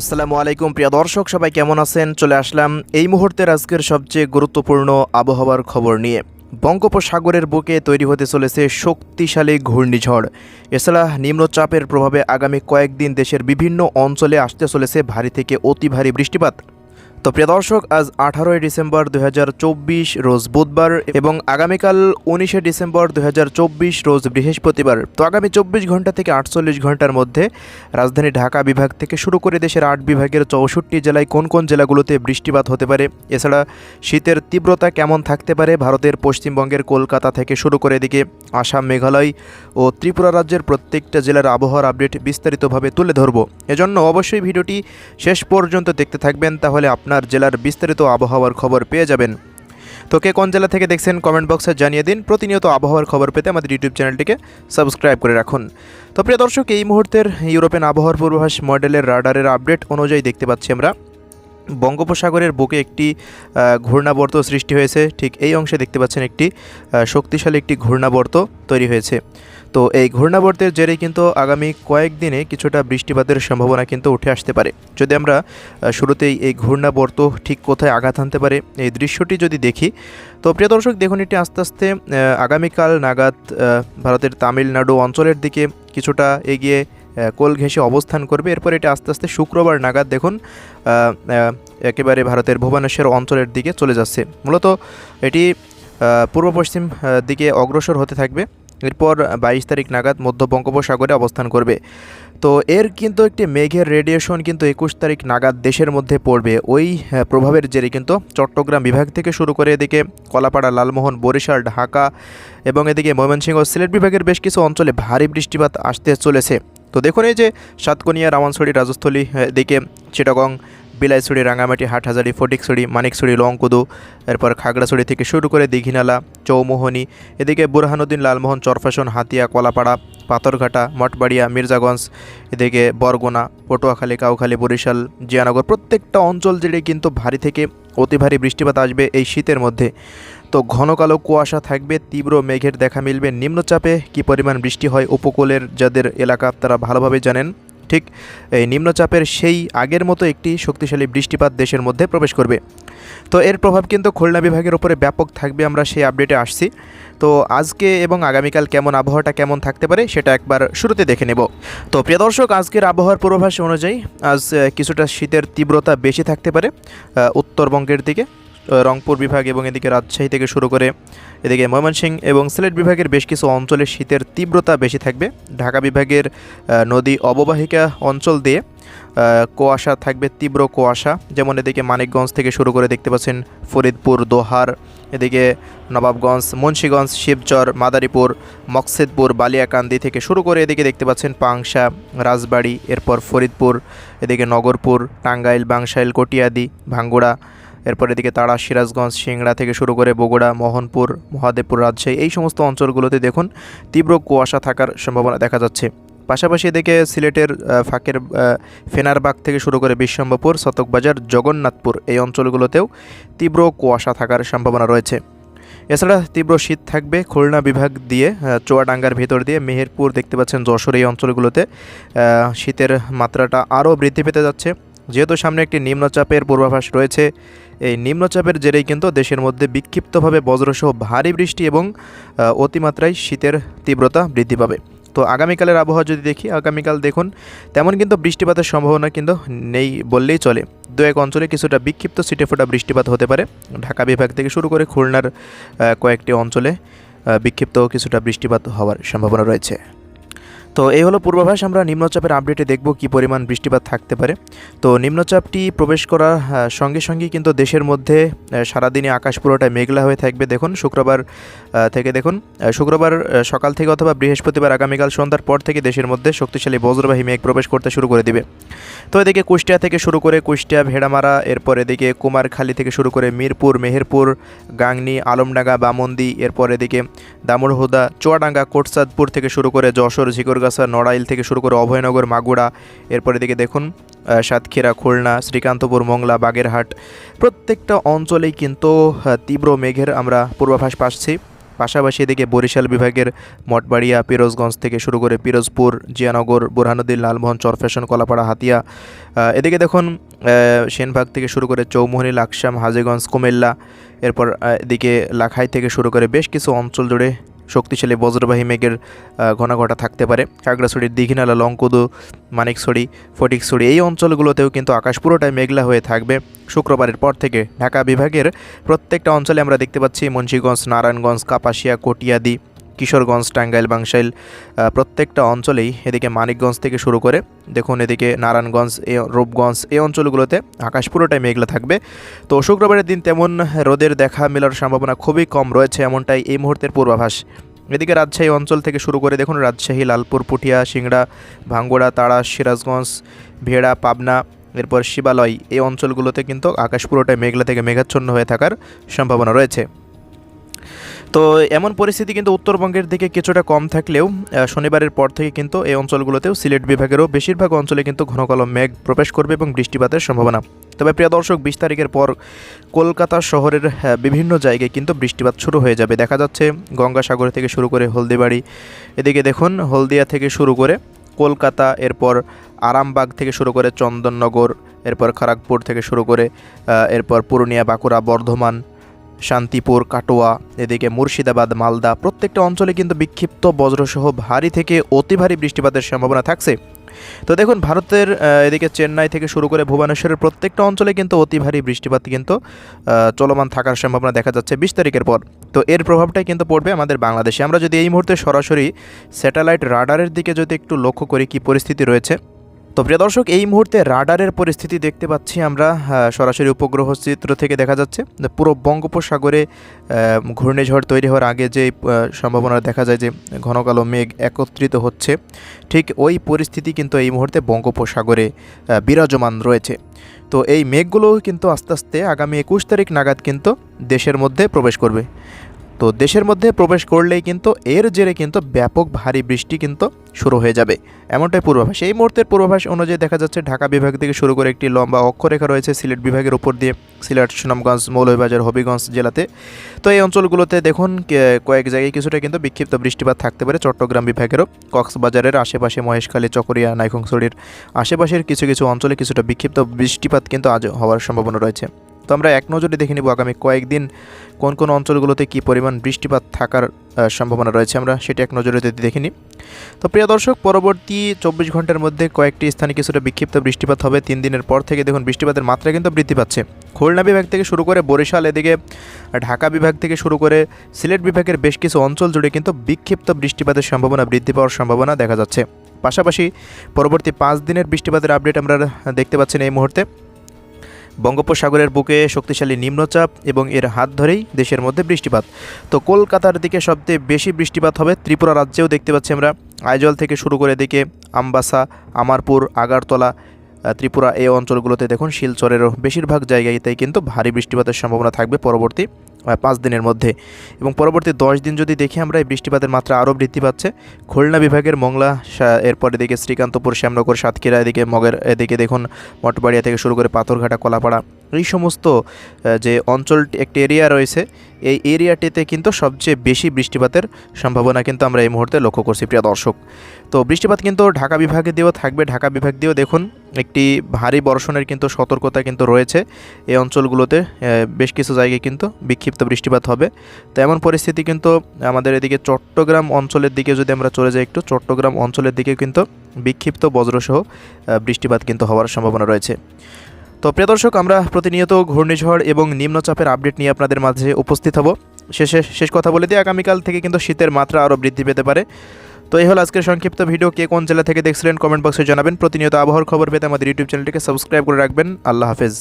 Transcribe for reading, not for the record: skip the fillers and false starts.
আসসালামু আলাইকুম প্রিয় দর্শক, সবাই কেমন আছেন? চলে আসলাম এই মুহূর্তের আজকের সবচেয়ে গুরুত্বপূর্ণ আবহাওয়ার খবর নিয়ে। বঙ্গোপসাগরের বুকে তৈরি হতে চলেছে শক্তিশালী ঘূর্ণিঝড়। এছাড়া নিম্নচাপের প্রভাবে আগামী কয়েকদিন দেশের বিভিন্ন অঞ্চলে আসতে চলেছে ভারী থেকে অতি ভারী বৃষ্টিপাত। তো প্রিয় দর্শক, আজ 18 ডিসেম্বর 2024 রোজ বুধবার এবং আগামীকাল 19 ডিসেম্বর 2024 রোজ বৃহস্পতিবার। তো আগামী 24 ঘন্টা থেকে 48 ঘন্টার মধ্যে রাজধানী ঢাকা বিভাগ থেকে শুরু করে দেশের 8 বিভাগের 64 জেলায় কোন কোন জেলাগুলোতে বৃষ্টিপাত হতে পারে, এছাড়া শীতের তীব্রতা কেমন থাকতে পারে ভারতের পশ্চিমবঙ্গের কলকাতা থেকে শুরু করে এদিকে আসাম, মেঘালয় ও ত্রিপুরা রাজ্যের প্রত্যেকটা জেলার আবহাওয়ার আপডেট বিস্তারিতভাবে তুলে ধরব। এজন্য অবশ্যই ভিডিওটি শেষ পর্যন্ত দেখতে থাকবেন, তাহলে আপনার জেলার বিস্তারিত আবহাওয়ার খবর পেয়ে যাবেন। তো কে কোন জেলা থেকে দেখছেন কমেন্ট বক্সে জানিয়ে দিন। প্রতিনিয়ত আবহাওয়ার খবর পেতে আমাদের ইউটিউব চ্যানেলটিকে সাবস্ক্রাইব করে রাখুন। তো প্রিয় দর্শক, এই মুহূর্তের ইউরোপিয়ান আবহাওয়ার পূর্বাভাস মডেলের রাডারের আপডেট অনুযায়ী দেখতে পাচ্ছি আমরা বঙ্গোপসাগরের বুকে একটি ঘূর্ণাবর্ত সৃষ্টি হয়েছে। ঠিক এই অংশে দেখতে পাচ্ছেন একটি শক্তিশালী একটি ঘূর্ণাবর্ত তৈরি হয়েছে। তো এই ঘূর্ণাবর্তের জেরে কিন্তু আগামী কয়েকদিনে কিছুটা বৃষ্টিপাতের সম্ভাবনা কিন্তু উঠে আসতে পারে। যদি আমরা শুরুতেই এই ঘূর্ণাবর্ত ঠিক কোথায় আঘাত হানতে পারে এই দৃশ্যটি যদি দেখি, তো প্রিয় দর্শক দেখুন, এটি আস্তে আস্তে আগামীকাল নাগাদ ভারতের তামিলনাড়ু অঞ্চলের দিকে কিছুটা এগিয়ে কোল ঘেঁষে অবস্থান করবে। এরপর এটা আস্তে আস্তে শুক্রবার নাগাদ দেখুন একেবারে ভারতের ভুবনেশ্বর অঞ্চলের দিকে চলে যাচ্ছে। মূলত এটি পূর্ব পশ্চিম দিকে অগ্রসর হতে থাকবে। এরপর 22 তারিখ নাগাদ মধ্য বঙ্গোপসাগরে অবস্থান করবে। তো এর কিন্তু একটি মেঘের রেডিয়েশন কিন্তু 21 তারিখ নাগাদ দেশের মধ্যে পড়বে। ওই প্রভাবের জেরে কিন্তু চট্টগ্রাম বিভাগ থেকে শুরু করে এদিকে কলাপাড়া, লালমোহন, বরিশাল, ঢাকা এবং এদিকে ময়মনসিংহ, সিলেট বিভাগের বেশ কিছু অঞ্চলে ভারী বৃষ্টিপাত আসতে চলেছে। তো দেখুন, এই যে সাতকনিয়া, রামনছড়ি, রাজস্থলী, এদিকে চিটাগং, বিলাইছড়ি, রাঙামাটি, হাটহাজারি, ফটিকছড়ি, মানিকছড়ি, লংকুদু, এরপর খাগড়াছড়ি থেকে শুরু করে দীঘিনালা, চৌমোহনী, এদিকে বুরহানুদ্দিন, লালমোহন, চরফ্যাশন, হাতিয়া, কলাপাড়া, পাথরঘাটা, মঠবাড়িয়া, মির্জাগঞ্জ, এদিকে বরগুনা, পটুয়াখালী, কাউখালী, বরিশাল, জিয়ানগর, প্রত্যেকটা অঞ্চল জুড়ে কিন্তু ভারী থেকে অতি ভারী বৃষ্টিপাত আসবে এই শীতের মধ্যে। তো ঘন কালো কুয়াশা থাকবে, তীব্র মেঘের দেখা মিলবে। নিম্নচাপে কী পরিমাণ বৃষ্টি হয় উপকূলের যাদের এলাকা তারা ভালোভাবে জানেন। ঠিক এই নিম্নচাপের সেই আগের মতো একটি শক্তিশালী বৃষ্টিপাত দেশের মধ্যে প্রবেশ করবে। তো এর প্রভাব কিন্তু খুলনা বিভাগের উপরে ব্যাপক থাকবে, আমরা সেই আপডেটে আসছি। তো আজকে এবং আগামীকাল কেমন আবহাওয়াটা কেমন থাকতে পারে সেটা একবার শুরুতে দেখে নেব। তো প্রিয় দর্শক, আজকের আবহাওয়ার পূর্বাভাস অনুযায়ী আজ কিছুটা শীতের তীব্রতা বেশি থাকতে পারে উত্তরবঙ্গের দিকে, রংপুর বিভাগ এবং এদিকে রাজশাহী থেকে শুরু করে এদিকে ময়মনসিংহ এবং সিলেট বিভাগের বেশ কিছু অঞ্চলে শীতের তীব্রতা বেশি থাকবে। ঢাকা বিভাগের নদী অববাহিকা অঞ্চল দিয়ে কুয়াশা থাকবে, তীব্র কুয়াশা, যেমন এদিকে মানিকগঞ্জ থেকে শুরু করে দেখতে পাচ্ছেন ফরিদপুর, দোহার, এদিকে নবাবগঞ্জ, মুন্সীগঞ্জ, শিবচর, মাদারীপুর, মকসেদপুর, বালিয়াকান্দি থেকে শুরু করে এদিকে দেখতে পাচ্ছেন পাংশা, রাজবাড়ী, এরপর ফরিদপুর, এদিকে নগরপুর, টাঙ্গাইল, বাংশাইল, কটিয়াদি, ভাঙ্গুড়া, এরপর এদিকে তাড়া, সিরাজগঞ্জ, সিংড়া থেকে শুরু করে বগুড়া, মোহনপুর, মহাদেবপুর, রাজশাহী, এই সমস্ত অঞ্চলগুলোতে দেখুন তীব্র কুয়াশা থাকার সম্ভাবনা দেখা যাচ্ছে। পাশাপাশি এদিকে সিলেটের ফাঁকের ফেনারবাগ থেকে শুরু করে বিশ্বম্ভরপুর, শতকবাজার, জগন্নাথপুর, এই অঞ্চলগুলোতেও তীব্র কুয়াশা থাকার সম্ভাবনা রয়েছে। এছাড়া তীব্র শীত থাকবে খুলনা বিভাগ দিয়ে চুয়াডাঙ্গার ভিতর দিয়ে মেহেরপুর, দেখতে পাচ্ছেন যশোর, এই অঞ্চলগুলোতে শীতের মাত্রাটা আরও বৃদ্ধি পেতে যাচ্ছে। যেহেতু সামনে একটি নিম্নচাপের পূর্বাভাস রয়েছে, এই নিম্নচাপের জেরেই কিন্তু দেশের মধ্যে বিক্ষিপ্তভাবে বজ্রসহ ভারী বৃষ্টি এবং অতিমাত্রায় শীতের তীব্রতা বৃদ্ধি পাবে। তো আগামীকালের আবহাওয়া যদি দেখি, আগামীকাল দেখুন তেমন কিন্তু বৃষ্টিপাতের সম্ভাবনা কিন্তু নেই বললেই চলে। দু এক অঞ্চলে কিছুটা বিক্ষিপ্ত ছিটেফোঁটা বৃষ্টিপাত হতে পারে। ঢাকা বিভাগ থেকে শুরু করে খুলনার কয়েকটি অঞ্চলে বিক্ষিপ্ত কিছুটা বৃষ্টিপাত হওয়ার সম্ভাবনা রয়েছে। তো এই হলো পূর্বাভাস। আমরা নিম্নচাপের আপডেটে দেখব কী পরিমাণ বৃষ্টিপাত থাকতে পারে। তো নিম্নচাপটি প্রবেশ করার সঙ্গে সঙ্গেই কিন্তু দেশের মধ্যে সারাদিনে আকাশ পুরোটাই মেঘলা হয়ে থাকবে। দেখুন শুক্রবার থেকে দেখুন শুক্রবার সকাল থেকে অথবা বৃহস্পতিবার আগামীকাল সন্ধ্যার পর থেকে দেশের মধ্যে শক্তিশালী বজ্রবাহী মেঘ প্রবেশ করতে শুরু করে দিবে। তো এদিকে কুষ্টিয়া থেকে শুরু করে কুষ্টিয়া, ভেড়ামারা, এরপর এদিকে কুমারখালী থেকে শুরু করে মিরপুর, মেহেরপুর, গাংনী, আলমডাঙ্গা, বামন্দি, এরপর এদিকে দামুড়হুদা, চুয়াডাঙ্গা, কোটচাঁদপুর থেকে শুরু করে যশোর, ঝিকরগাছা, নড়াইল থেকে শুরু করে অভয়নগর, মাগুড়া, এরপর এদিকে দেখুন সাতক্ষীরা, খুলনা, শ্রীকান্তপুর, মংলা, বাগেরহাট, প্রত্যেকটা অঞ্চলেই কিন্তু তীব্র মেঘের আমরা পূর্বাভাস পাচ্ছি। পাশাপাশি এদিকে বরিশাল বিভাগের মঠবাড়িয়া, পিরোজগঞ্জ থেকে শুরু করে পিরোজপুর, জিয়ানগর, বুরহানুদ্দিন, লালমোহন, চরফ্যাশন, কলাপাড়া, হাতিয়া, এদিকে দেখুন সেনবাগ থেকে শুরু করে চৌমুহনী, লাকসাম, হাজীগঞ্জ, কুমিল্লা, এরপর এদিকে লাখাই থেকে শুরু করে বেশ কিছু অঞ্চল জুড়ে শক্তিশালী বজ্রবাহী মেঘের ঘনাঘটা থাকতে পারে। খাগড়াছড়ির দীঘিনালা, লংকুদু, মানিকছড়ি, ফটিকছড়ি এই অঞ্চলগুলোতেও কিন্তু আকাশ পুরোটাই মেঘলা হয়ে থাকবে শুক্রবারের পর থেকে। ঢাকা বিভাগের প্রত্যেকটা অঞ্চলে আমরা দেখতে পাচ্ছি মুন্সিগঞ্জ, নারায়ণগঞ্জ, কাপাসিয়া, কটিয়াদি, কিশোরগঞ্জ, টাঙ্গাইল, বাংশাইল প্রত্যেকটা অঞ্চলেই, এদিকে মানিকগঞ্জ থেকে শুরু করে দেখুন এদিকে নারায়ণগঞ্জ, রূপগঞ্জ এই অঞ্চলগুলোতে আকাশ পুরোটাই মেঘলা থাকবে। তো শুক্রবারের দিন তেমন রোদের দেখা মেলার সম্ভাবনা খুবই কম রয়েছে, এমনটাই এই মুহূর্তের পূর্বাভাস। এদিকে রাজশাহী অঞ্চল থেকে শুরু করে দেখুন রাজশাহী, লালপুর, পুঠিয়া, সিংড়া, ভাঙ্গুড়া, তাড়া, সিরাজগঞ্জ, ভেড়া, পাবনা, এরপর শিবালয় এই অঞ্চলগুলোতে কিন্তু আকাশ পুরোটাই মেঘলা থেকে মেঘাচ্ছন্ন হয়ে থাকার সম্ভাবনা রয়েছে। তো এমন পরিস্থিতি কিন্তু উত্তরবঙ্গের দিকে কিছুটা কম থাকলেও শনিবারের পর থেকে কিন্তু এই অঞ্চলগুলোতেও সিলেট বিভাগেরও বেশিরভাগ অঞ্চলে কিন্তু ঘন কালো মেঘ প্রবেশ করবে এবং বৃষ্টিপাতের সম্ভাবনা। তবে প্রিয় দর্শক, 20 তারিখের পর কলকাতা শহরের বিভিন্ন জায়গায় কিন্তু বৃষ্টিপাত শুরু হয়ে যাবে। দেখা যাচ্ছে গঙ্গাসাগর থেকে শুরু করে হলদিবাড়ি, এদিকে দেখুন হলদিয়া থেকে শুরু করে কলকাতা, এরপর আরামবাগ থেকে শুরু করে চন্দননগর, এরপর খড়গপুর থেকে শুরু করে এরপর পুরুলিয়া, বাঁকুড়া, বর্ধমান, শান্তিপুর, কাটোয়া, এদিকে মুর্শিদাবাদ, মালদা প্রত্যেকটা অঞ্চলে কিন্তু বিক্ষিপ্ত বজ্রসহ ভারী থেকে অতি ভারী বৃষ্টিপাতের সম্ভাবনা থাকছে। তো দেখুন ভারতের এদিকে চেন্নাই থেকে শুরু করে ভুবনেশ্বরের প্রত্যেকটা অঞ্চলে কিন্তু অতি ভারী বৃষ্টিপাত কিন্তু চলমান থাকার সম্ভাবনা দেখা যাচ্ছে 20 তারিখের পর। তো এর প্রভাবটাই কিন্তু পড়বে আমাদের বাংলাদেশে। আমরা যদি এই মুহূর্তে সরাসরি স্যাটেলাইট রাডারের দিকে যদি একটু লক্ষ্য করি কী পরিস্থিতি রয়েছে, তো প্রিয় দর্শক এই মুহূর্তে রাডারের পরিস্থিতি দেখতে পাচ্ছি আমরা সরাসরি উপগ্রহ চিত্র থেকে দেখা যাচ্ছে পুরো বঙ্গোপসাগরে ঘূর্ণিঝড় তৈরি হওয়ার আগে যে সম্ভাবনা দেখা যায় যে ঘন কালো মেঘ একত্রিত হচ্ছে, ঠিক ওই পরিস্থিতি কিন্তু এই মুহূর্তে বঙ্গোপসাগরে বিরাজমান রয়েছে। তো এই মেঘগুলো কিন্তু আস্তে আস্তে আগামী 21 তারিখ নাগাদ কিন্তু দেশের মধ্যে প্রবেশ করবে। তো দেশের মধ্যে প্রবেশ করলেই কিন্তু এর জেরে কিন্তু ব্যাপক ভারী বৃষ্টি কিন্তু শুরু হয়ে যাবে, এমনটাই পূর্বাভাস। এই মুহূর্তের পূর্বাভাস অনুযায়ী দেখা যাচ্ছে ঢাকা বিভাগ থেকে শুরু করে একটি লম্বা অক্ষরেখা রয়েছে সিলেট বিভাগের উপর দিয়ে, সিলেট, সুনামগঞ্জ, মৌলভীবাজার, হবিগঞ্জ জেলাতে। তো এই অঞ্চলগুলোতে দেখুন কয়েক জায়গায় কিছুটা কিন্তু বিক্ষিপ্ত বৃষ্টিপাত থাকতে পারে। চট্টগ্রাম বিভাগেরও কক্সবাজারের আশেপাশে, মহেশখালী, চকরিয়া, নাইখংছড়ির আশেপাশের কিছু কিছু অঞ্চলে কিছুটা বিক্ষিপ্ত বৃষ্টিপাত কিন্তু আজ হওয়ার সম্ভাবনা রয়েছে। তো আমরা এক নজরে দেখে নিব আগামী কয়েকদিন কোন কোন অঞ্চলগুলোতে কী পরিমাণ বৃষ্টিপাত থাকার সম্ভাবনা রয়েছে, আমরা সেটা এক নজরে দেখে নিই। তো প্রিয় দর্শক, পরবর্তী 24 ঘন্টার মধ্যে কয়েকটি স্থানে কিছুটা বিক্ষিপ্ত বৃষ্টিপাত হবে। 3 দিনের পর থেকে দেখুন বৃষ্টিপাতের মাত্রা কিন্তু বৃদ্ধি পাচ্ছে। খুলনা বিভাগ থেকে শুরু করে বরিশাল, এদিকে ঢাকা বিভাগ থেকে শুরু করে সিলেট বিভাগের বেশ কিছু অঞ্চল জুড়ে কিন্তু বিক্ষিপ্ত বৃষ্টিপাতের সম্ভাবনা বৃদ্ধি পাওয়ার সম্ভাবনা দেখা যাচ্ছে। পাশাপাশি পরবর্তী 5 দিনের বৃষ্টিপাতের আপডেট আমরা দেখতে পাচ্ছেন এই মুহূর্তে। বঙ্গোপসাগরের বুকে শক্তিশালী নিম্নচাপ এবং এর হাত ধরেই দেশের মধ্যে বৃষ্টিপাত। তো কলকাতার দিকে সবচেয়ে বেশি বৃষ্টিপাত হবে। ত্রিপুরা রাজ্যেও দেখতে পাচ্ছি আমরা আইজল থেকে শুরু করে দিকে আমবাসা, আমারপুর, আগারতলা, ত্রিপুরা এই অঞ্চলগুলোতে দেখুন শিলচরেরও বেশিরভাগ জায়গাতেই কিন্তু ভারী বৃষ্টিপাতের সম্ভাবনা থাকবে পরবর্তী 5 দিনের মধ্যে। এবং পরবর্তী 10 দিন যদি দেখি আমরা, এই বৃষ্টিপাতের মাত্রা আরও বৃদ্ধি পাচ্ছে। খুলনা বিভাগের মংলা, এরপর এদিকে শ্রীকান্তপুর, শ্যামনগর, সাতক্ষীরা, এদিকে মগের, এদিকে দেখুন মঠবাড়িয়া থেকে শুরু করে পাথরঘাটা, কলাপাড়া এই সমস্ত যে অঞ্চল একটি এরিয়া রয়েছে, এই এরিয়াটিতে কিন্তু সবচেয়ে বেশি বৃষ্টিপাতের সম্ভাবনা কিন্তু আমরা এই মুহূর্তে লক্ষ্য করছি প্রিয় দর্শক। তো বৃষ্টিপাত কিন্তু ঢাকা বিভাগে দিয়েও থাকবে। ঢাকা বিভাগ দিয়েও দেখুন একটি ভারী বর্ষণের কিন্তু সতর্কতা কিন্তু রয়েছে। এই অঞ্চলগুলোতে বেশ কিছু জায়গায় কিন্তু বিক্ষিপ্ত বৃষ্টিপাত হবে। তো এমন পরিস্থিতি কিন্তু আমাদের এদিকে চট্টগ্রাম অঞ্চলের দিকে যদি আমরা চলে যাই একটু, চট্টগ্রাম অঞ্চলের দিকে কিন্তু বিক্ষিপ্ত বজ্রসহ বৃষ্টিপাত কিন্তু হওয়ার সম্ভাবনা রয়েছে। তো প্রিয় দর্শক, আমরা প্রতিনিয়ত ঘূর্ণিঝড় এবং নিম্নচাপের আপডেট নিয়ে আপনাদের মাঝে উপস্থিত হব। শেষ কথা বলে দিয়ে আগামীকাল থেকে কিন্তু শীতের মাত্রা আরও বৃদ্ধি পেতে পারে। তো এই হলো আজকের সংক্ষিপ্ত ভিডিও। কে কোন জেলা থেকে দেখছিলেন কমেন্ট বক্সে জানাবেন। প্রতিনিয়ত আবহাওয়ার খবর পেতে আমাদের ইউটিউব চ্যানেলটিকে সাবস্ক্রাইব করে রাখবেন। আল্লাহ হাফেজ।